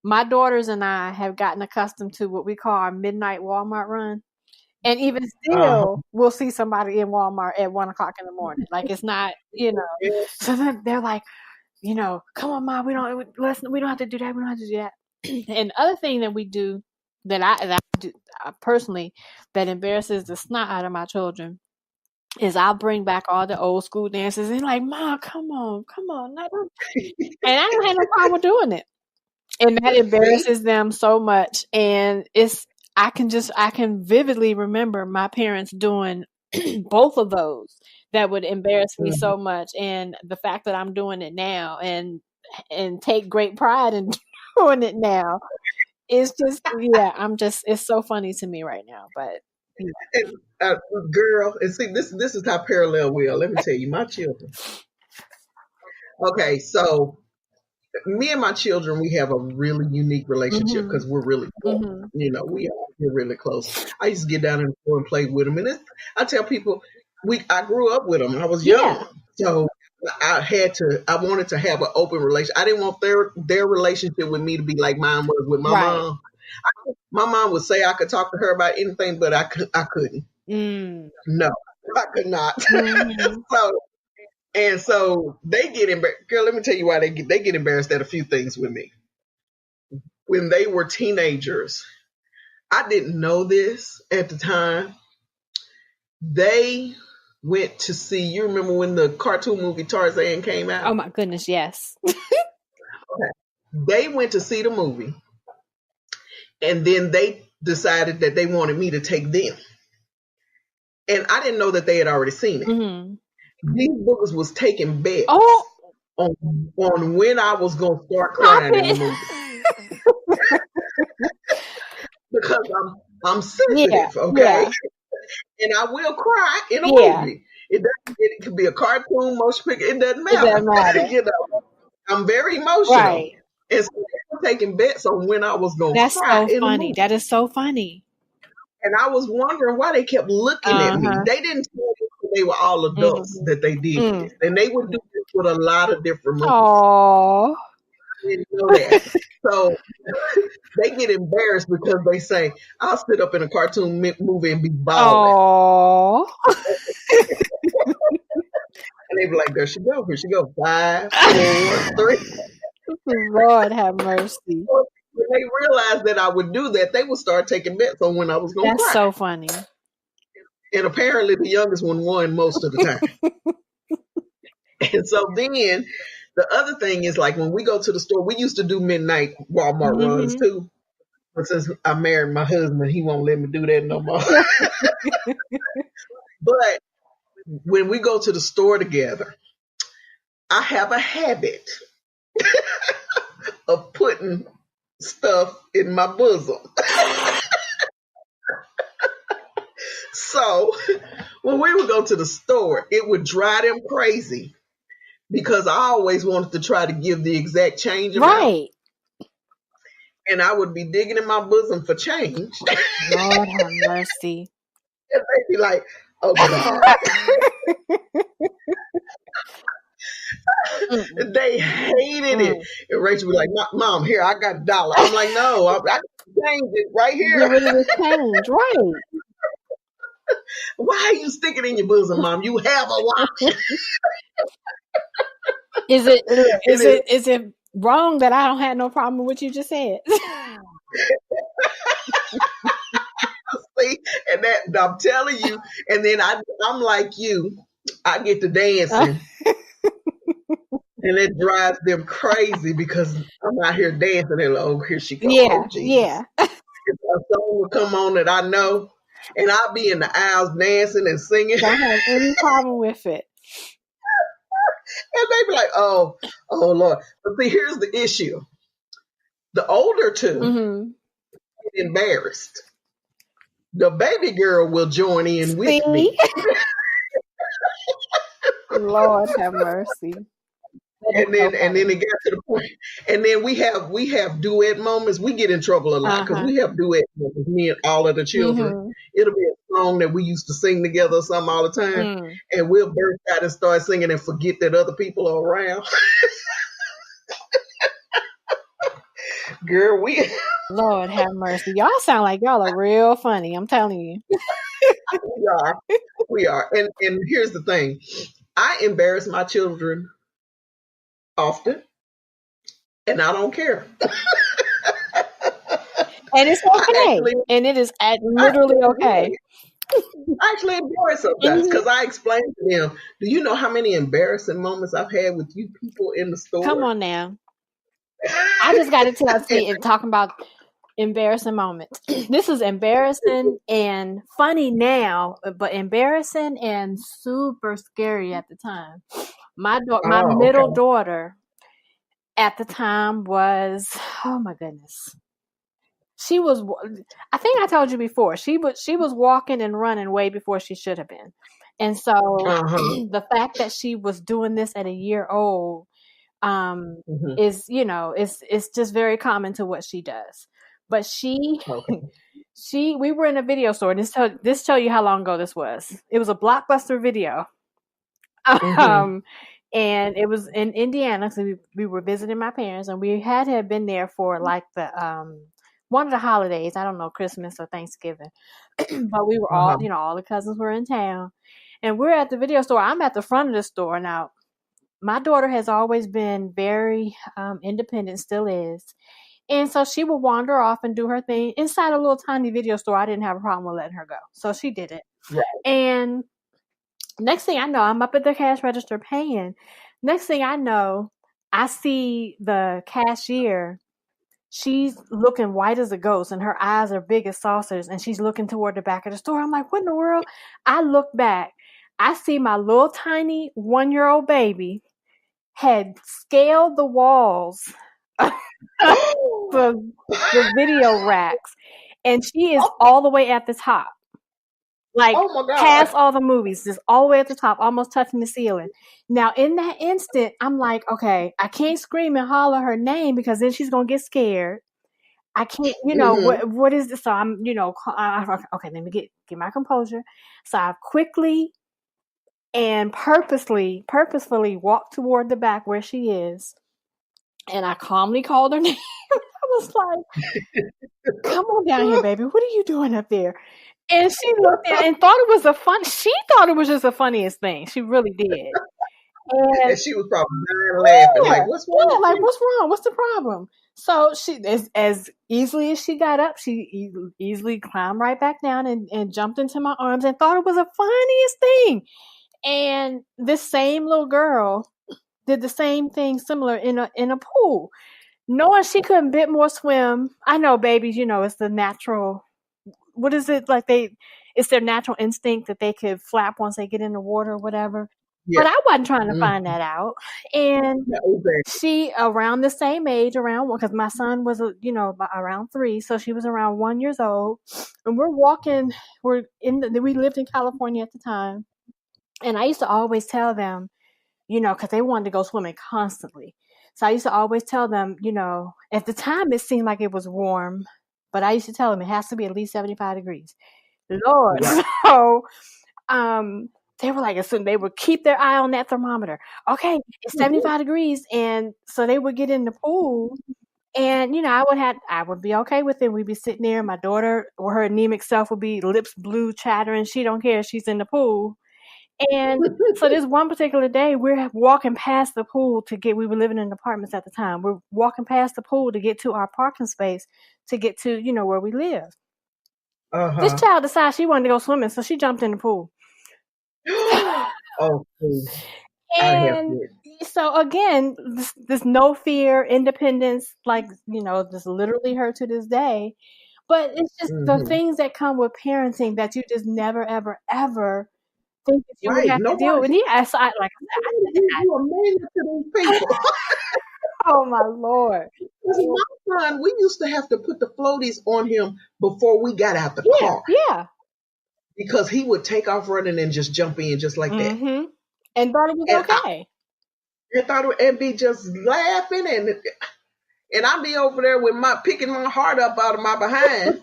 my daughters and I have gotten accustomed to what we call our midnight Walmart run. And even still, we'll see somebody in Walmart at 1:00 in the morning. Like, it's not, So then they're like, come on, Mom, we don't have to do that. We don't have to do that. And the other thing that we do that I do personally that embarrasses the snot out of my children is I'll bring back all the old school dances and like, Mom, come on. And I don't have no problem doing it. And that embarrasses them so much. And I can vividly remember my parents doing both of those. That would embarrass me so much. And the fact that I'm doing it now and take great pride in doing it now is just, it's so funny to me right now. But girl, and see, this is how parallel we are. Let me tell you, my children. Okay, so me and my children, we have a really unique relationship because we're really close. We're really close. I used to get down in the floor and play with them, and I tell people, I grew up with them. I was young, so I wanted to have an open relationship. I didn't want their relationship with me to be like mine was with my mom. My mom would say I could talk to her about anything, but I couldn't. No, I could not. So they get embarrassed. Girl, let me tell you why they get embarrassed at a few things with me. When they were teenagers, I didn't know this at the time. They went to see, you remember when the cartoon movie Tarzan came out? Oh my goodness, yes. Okay. They went to see the movie, and then they decided that they wanted me to take them. And I didn't know that they had already seen it. These boogers was taking bets on when I was going to start crying in the movie. Because I'm sensitive, okay? Yeah. And I will cry in a movie. It could be a cartoon, motion picture. It doesn't matter. I'm very emotional. Right. And so they were taking bets on when I was going to cry. That's so funny. That is so funny. And I was wondering why they kept looking at me. They didn't tell me they were all adults that they did this. And they would do this with a lot of different movies. Aww. I didn't know that. So they get embarrassed because they say, I'll sit up in a cartoon movie and be bawling. And they be like, there she go. Here she go. 5, 4, 3. Lord have mercy. When they realized that I would do that, they would start taking bets on when I was going to cry. That's so funny. And apparently the youngest one won most of the time. And so then the other thing is, like, when we go to the store, we used to do midnight Walmart runs too. But since I married my husband, he won't let me do that no more. But when we go to the store together, I have a habit of putting stuff in my bosom. So when we would go to the store, it would drive them crazy because I always wanted to try to give the exact change amount. Right. And I would be digging in my bosom for change. Lord have mercy. And they'd be like, oh God. They hated it. And Rachel would be like, Mom, here, I got $1. I'm like, no, I can change it right here. Get rid of the change, right. Why are you sticking in your bosom, Mom? You have a watch. Is it wrong that I don't have no problem with what you just said? See, and that I'm telling you, and then I'm like you, I get to dancing. And it drives them crazy because I'm out here dancing and oh, here she goes. Yeah, Oh, Jesus. yeah. A song will come on that I know, and I'll be in the aisles dancing and singing. Don't have any problem with it. And they be like, oh Lord. But see, here's the issue. The older two get embarrassed. The baby girl will join in with me. Lord have mercy. And then it got to the point. And then we have duet moments. We get in trouble a lot because we have duet moments, me and all of the children. It'll be a song that we used to sing together or something all the time. And we'll burst out and start singing and forget that other people are around. Girl, Lord have mercy. Y'all sound like y'all are real funny. I'm telling you. We are. And here's the thing. I embarrass my children often, and I don't care. And it's okay. And it is literally okay. I actually enjoy it sometimes because I explain to them, do you know how many embarrassing moments I've had with you people in the store? Come on now. I just got to tell you and talking about embarrassing moments. This is embarrassing and funny now, but embarrassing and super scary at the time. My middle daughter at the time was, oh my goodness. She was, I think I told you before, she was walking and running way before she should have been. And so the fact that she was doing this at a year old is, it's just very common to what she does. But we were in a video store, and this tell you how long ago this was. It was a Blockbuster video. And it was in Indiana. So we were visiting my parents, and we had been there for like the one of the holidays. I don't know, Christmas or Thanksgiving. But we were all, all the cousins were in town, and we're at the video store. I'm at the front of the store. Now, my daughter has always been very independent, still is. And so she would wander off and do her thing inside a little tiny video store. I didn't have a problem with letting her go. So she did it. Right. And next thing I know, I'm up at the cash register paying. Next thing I know, I see the cashier. She's looking white as a ghost, and her eyes are big as saucers, and she's looking toward the back of the store. I'm like, what in the world? I look back. I see my little tiny 1-year-old baby had scaled the walls the video racks, and she is all the way at the top, like past all the movies, just all the way at the top, almost touching the ceiling. Now in that instant, I'm like, okay, I can't scream and holler her name because then she's gonna get scared. I can't, what is this? So I'm, okay, let me get my composure. So I quickly and purposefully walked toward the back where she is. And I calmly called her name. I was like, come on down here, baby. What are you doing up there? And she looked at and thought it was she thought it was just the funniest thing. She really did. And she was probably laughing. Like, what's wrong? Yeah, like, what's wrong? What's the problem? So she, as easily as she got up, she easily climbed right back down and jumped into my arms and thought it was the funniest thing. And this same little girl did the same thing similar in a pool, knowing she couldn't bit more swim. I know babies, it's the natural, what is it? Like it's their natural instinct that they could flap once they get in the water or whatever. Yeah. But I wasn't trying to find that out. And she around the same age, because my son was, around 3. So she was around 1 year old, and we're walking, we lived in California at the time. And I used to always tell them, because they wanted to go swimming constantly. So I used to always tell them, at the time it seemed like it was warm, but I used to tell them it has to be at least 75 degrees. Lord. Right. So they were like, they would keep their eye on that thermometer. Okay, it's 75 degrees. And so they would get in the pool, and, I would be okay with it. We'd be sitting there. My daughter, or her anemic self, would be lips blue, chattering. She don't care. She's in the pool. And so this one particular day, we're walking past the pool we were living in apartments at the time. We're walking past the pool to get to our parking space to get to, where we live. This child decided she wanted to go swimming, so she jumped in the pool. Oh, and So again, this no fear, independence, like, just literally her to this day. But it's just the Hmm. things that come with parenting that you just never, ever, ever think that you would Right. have to deal with. Nobody, Yeah, so you amazing to these people. oh my Lord. 'Cause my son, we used to have to put the floaties on him before we got out the Yeah, car yeah. because he would take off running and just jump in just like that. Mm-hmm. And thought it And was I, okay. I thought it would be just laughing and I'd be over there with my picking my heart up out of my behind.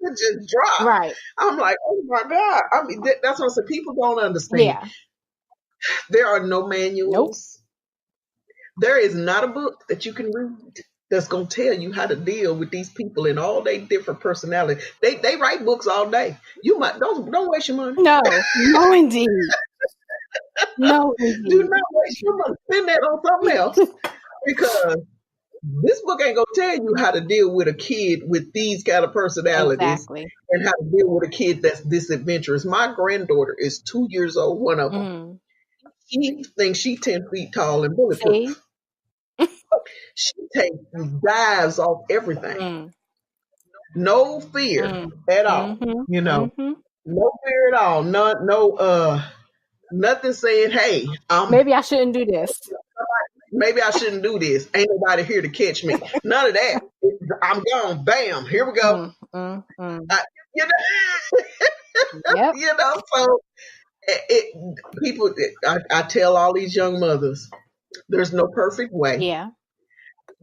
It just dropped. Right. I'm like, oh my God. I mean, that's what I said. People don't understand. Yeah. There are no Nope. manuals. There is not a book that you can read that's gonna tell you how to deal with these people and all their different personalities. They write books all day. You might don't waste your money. No. No, indeed. No, Do indeed. not waste your money. Spend that on something else because this book ain't gonna tell you how to deal with a kid with these kind of personalities Exactly. and how to deal with a kid that's this adventurous. My granddaughter is 2 years old. One of them. Mm. She thinks she's 10 feet tall and bulletproof. See? She takes dives off everything. Mm. No fear Mm. at all. Mm-hmm. You know, Mm-hmm. no fear at all. Nothing saying, hey, Maybe I shouldn't do this. maybe I shouldn't do this. Ain't nobody here to catch me. None of that. I'm gone. Bam. Here we go. You know, Yep. you know, so people, I tell all these young mothers, there's no perfect way. Yeah.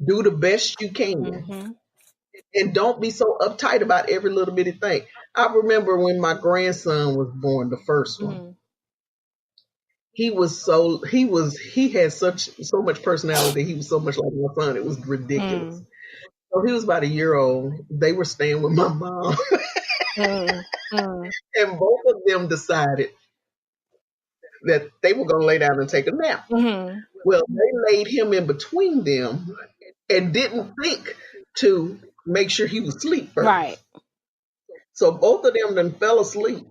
Do the best you can. Mm-hmm. And don't be so uptight about every little bitty thing. I remember when my grandson was born, the first one. Mm. He had so much personality. He was so much like my son. It was ridiculous. Mm. So he was about a year old. They were staying with my mom. Mm. Mm. And both of them decided that they were going to lay down and take a nap. Mm-hmm. Well, they laid him in between them and didn't think to make sure he was asleep first. Right. So both of them then fell asleep.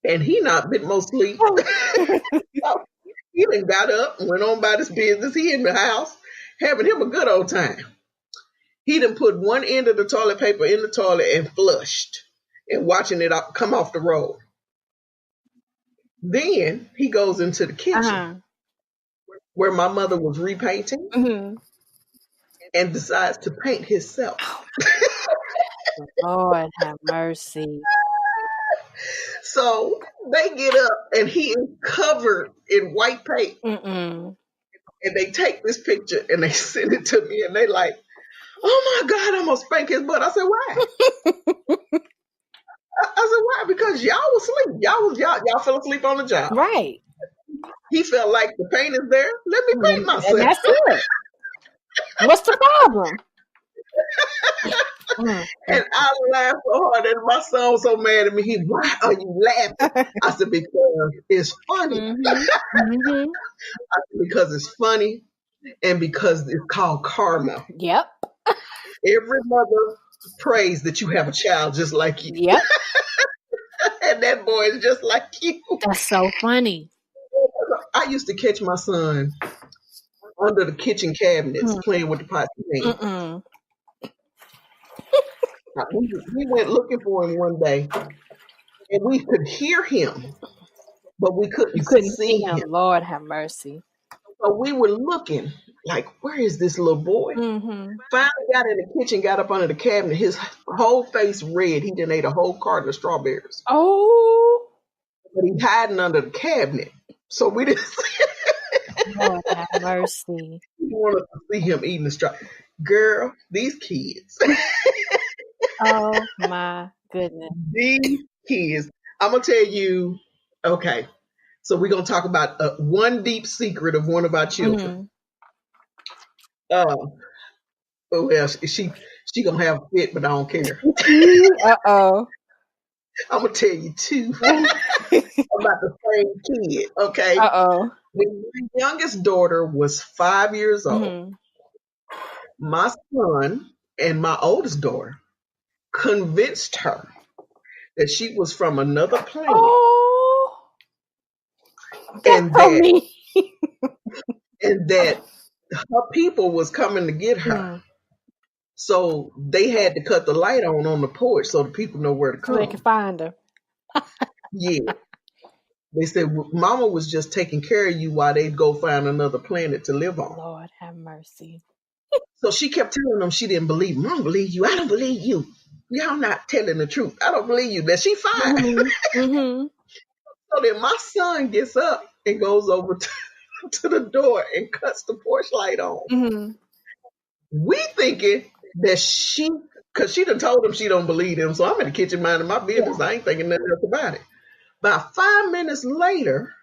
And he not been more sleep. He done got up and went on about his business. He in the house having him a good old time. He done put one end of the toilet paper in the toilet and flushed and watching it come off the roll. Then he goes into the kitchen where my mother was repainting and decides to paint himself. Lord have mercy. So they get up and he is covered in white paint. Mm-mm. And they take this picture and they send it to me and they like, oh my God, I'm gonna spank his butt. I said, why? I said, why? Because y'all was asleep. Y'all fell asleep on the job. Right. He felt like the paint is there. Let me paint myself. And that's it. What's the problem? And I laughed so hard and my son was so mad at me. Why are you laughing? I said, because it's funny. Mm-hmm. I said, because it's funny and because it's called karma. Yep. Every mother prays that you have a child just like you. Yep. And that boy is just like you. That's so funny. I used to catch my son under the kitchen cabinets playing with the pots and pans. We went looking for him one day, and we could hear him, but we couldn't see him. Lord have mercy. So we were looking, like, where is this little boy? Finally got in the kitchen, got up under the cabinet, his whole face red. He done ate a whole carton of strawberries. Oh. But he hiding under the cabinet. So we didn't see Lord have mercy. We wanted to see him eating the strawberries. Girl, these kids. Oh my goodness. These kids. I'm going to tell you, okay, so we're going to talk about one deep secret of one of our children. Well, she going to have a fit, but I don't care. Uh-oh. I'm going to tell you two about the same kid, okay? Uh-oh. When my youngest daughter was 5 years old, my son and my oldest daughter convinced her that she was from another planet. Oh. and so that mean. and that her people was coming to get her. Mm. So they had to cut the light on the porch so the people know where to So they can come. find her. Yeah. They said Mama was just taking care of you while they'd go find another planet to live on. Lord have mercy. So she kept telling them she didn't believe me. I don't believe you. I don't believe you. Y'all not telling the truth. I don't believe you. That she fine. Mm-hmm. So then my son gets up and goes over to the door and cuts the porch light on. Mm-hmm. We thinking that because she done told him she don't believe him. So I'm in the kitchen minding my business. I ain't thinking nothing else about it. About 5 minutes later,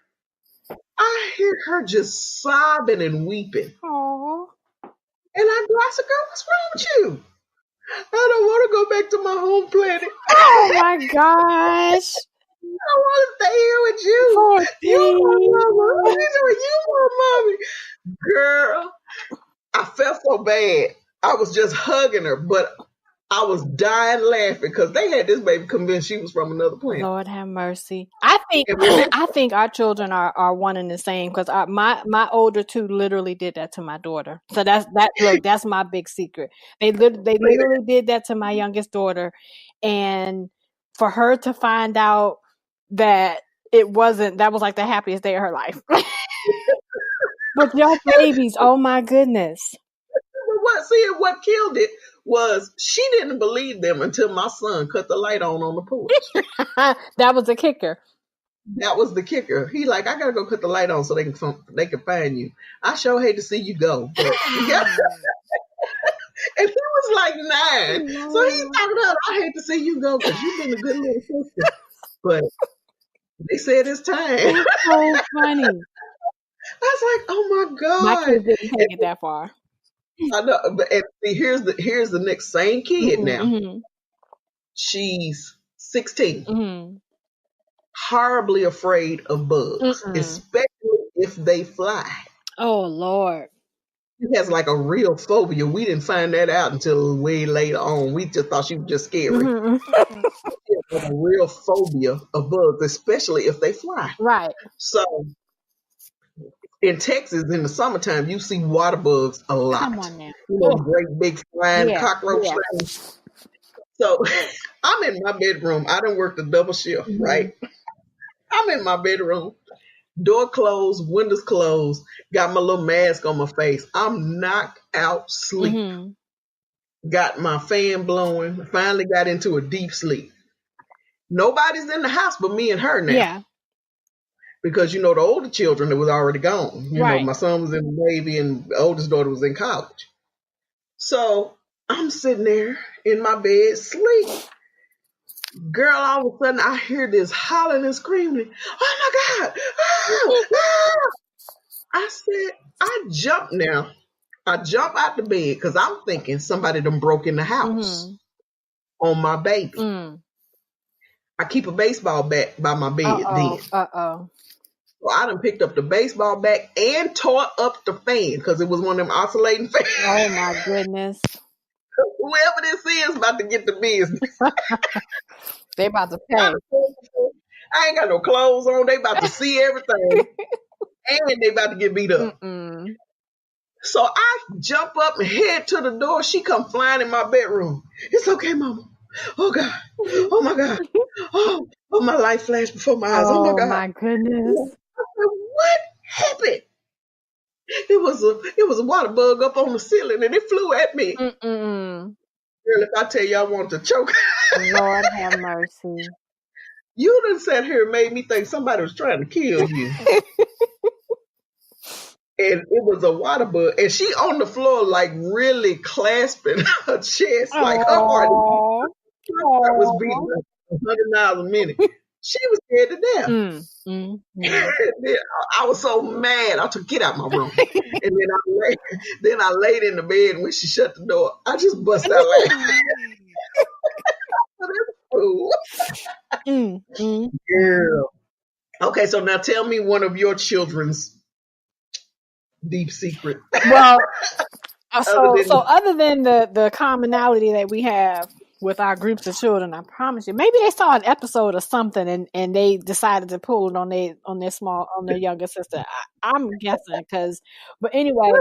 I hear her just sobbing and weeping. Aww. And I said, girl, what's wrong with you? I don't want to go back to my home planet. Oh my gosh. I want to stay here with you. Poor You want thing. mama. You want mommy. Girl, I felt so bad. I was just hugging her, but I was dying laughing because they had this baby convinced she was from another planet. Lord have mercy. I think our children are one and the same because my older two literally did that to my daughter. So that's my big secret. They literally did that to my youngest daughter, and for her to find out that it wasn't, that was like the happiest day of her life. But y'all babies, oh my goodness. What killed it was she didn't believe them until my son cut the light on the porch. That was the kicker. That was the kicker. He like, I gotta go cut the light on so they can find you. I sure hate to see you go. But, yeah. And he was like 9. So he's talking about, I hate to see you go because you've been a good little sister. But they said it's time. It's so funny. I was like, oh my God. My kids didn't take it that far. I know, and see, here's the next same kid now. Mm-hmm. She's 16. Mm-hmm. Horribly afraid of bugs, especially if they fly. Oh Lord. She has like a real phobia. We didn't find that out until way later on. We just thought she was just scary. Mm-hmm. She has a real phobia of bugs, especially if they fly. Right. So in Texas, in the summertime, you see water bugs a lot. Come on now. You know, great big flying cockroach things. So I'm in my bedroom. I done worked a double shift, right? I'm in my bedroom. Door closed, windows closed, got my little mask on my face. I'm knocked out sleep. Mm-hmm. Got my fan blowing, finally got into a deep sleep. Nobody's in the house but me and her now. Yeah. Because, you know, the older children that was already gone. You know, my son was in the Navy and the oldest daughter was in college. So I'm sitting there in my bed, sleep. Girl, all of a sudden I hear this hollering and screaming. Oh my God. Ah, ah. I said, I jumped now. I jump out the bed because I'm thinking somebody done broke in the house on my baby. I keep a baseball bat by my bed then. So I done picked up the baseball bat and tore up the fan because it was one of them oscillating fans. Oh my goodness. Whoever this is about to get the business. They about to pay. I ain't got no clothes on. They about to see everything. And they about to get beat up. So I jump up and head to the door. She come flying in my bedroom. It's okay, Mama. Oh God. Oh my God. Oh, my life flashed before my eyes. Oh my God. Oh my goodness. What happened? It was a water bug up on the ceiling and it flew at me. Girl, if I tell you I wanted to choke. Lord have mercy. You done sat here and made me think somebody was trying to kill you. And it was a water bug. And she on the floor, like really clasping her chest. Like her heart was beating 100 miles a minute. She was scared to death. I was so mad. I took, get out my room. And then I laid in the bed. And when she shut the door, I just bust out laughing. Girl. Okay, so now tell me one of your children's deep secret. Well, so other than the commonality that we have with our groups of children. I promise you. Maybe they saw an episode of something and they decided to pull it on their younger sister. I'm guessing but anyway,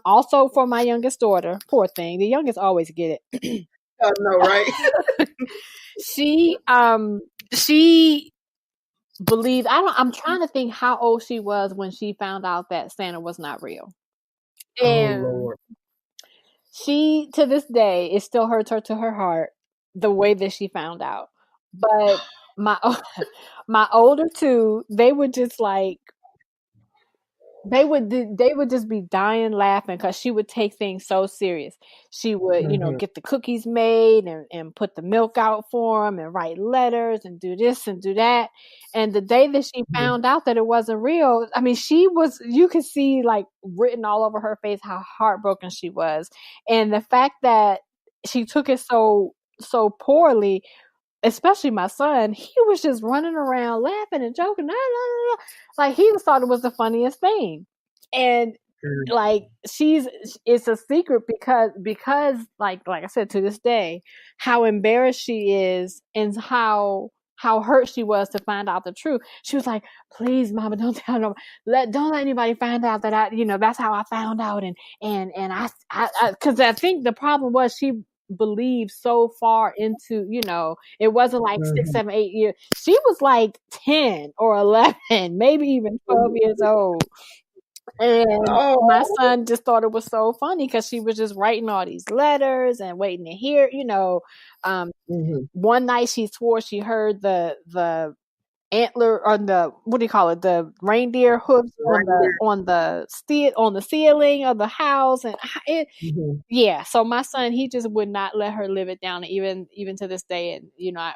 also for my youngest daughter, poor thing, the youngest always get it. Oh no, right? She believed. I'm trying to think how old she was when she found out that Santa was not real. And Lord. she, to this day, it still hurts her to her heart the way that she found out. But my older two, they would just like they would just be dying laughing because she would take things so serious. She would, get the cookies made and put the milk out for them and write letters and do this and do that. And the day that she found out that it wasn't real, I mean, you could see like written all over her face how heartbroken she was. And the fact that she took it so poorly, especially my son, he was just running around laughing and joking. Like he thought it was the funniest thing. And like it's a secret because like I said, to this day, how embarrassed she is and how hurt she was to find out the truth. She was like, please, Mama, don't tell no, don't let anybody find out that that's how I found out. And I because I think the problem was she believed so far into, it wasn't like 6, 7, 8 years. She was like 10 or 11, maybe even 12 years old. And my son just thought it was so funny because she was just writing all these letters and waiting to hear, one night she swore she heard the antler on the, what do you call it, the reindeer hooves on the ceiling of the house. And yeah, so my son, he just would not let her live it down, even to this day. And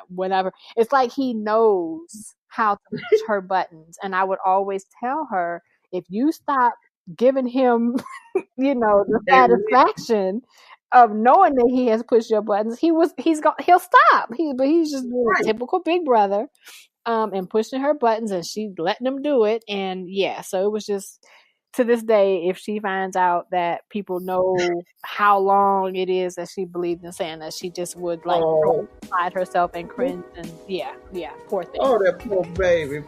whenever, it's like he knows how to push her buttons. And I would always tell her, if you stop giving him the satisfaction of knowing that he has pushed your buttons, he'll stop. He's just doing a typical big brother. And pushing her buttons, and she letting them do it. And yeah, so it was just, to this day, if she finds out that people know how long it is that she believed in Santa, she just would hide herself and cringe. And yeah, poor thing. Oh, that poor baby.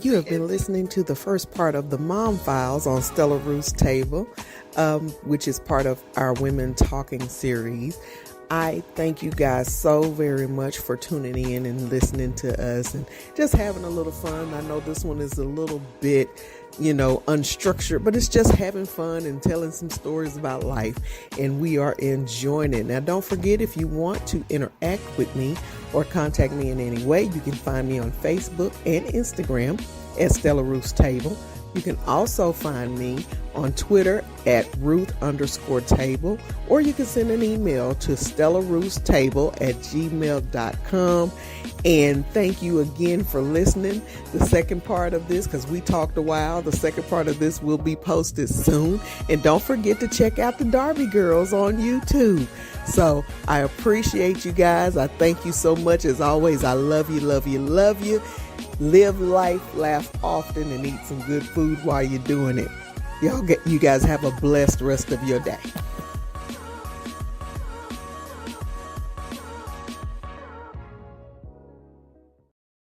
You have been listening to the first part of the Mom Files on Stella Ruth's Table, which is part of our Women Talking series. I thank you guys so very much for tuning in and listening to us and just having a little fun. I know this one is a little bit, unstructured, but it's just having fun and telling some stories about life, and we are enjoying it. Now, don't forget, if you want to interact with me or contact me in any way, you can find me on Facebook and Instagram at Stella Ruth's Table. You can also find me on Twitter at Ruth_table, or you can send an email to stellaruthstable@gmail.com. And thank you again for listening. The second part of this, because we talked a while, the second part of this will be posted soon. And don't forget to check out the Darby Girls on YouTube. So I appreciate you guys. I thank you so much. As always, I love you, love you, love you. Live life, laugh often, and eat some good food while you're doing it. You guys have a blessed rest of your day.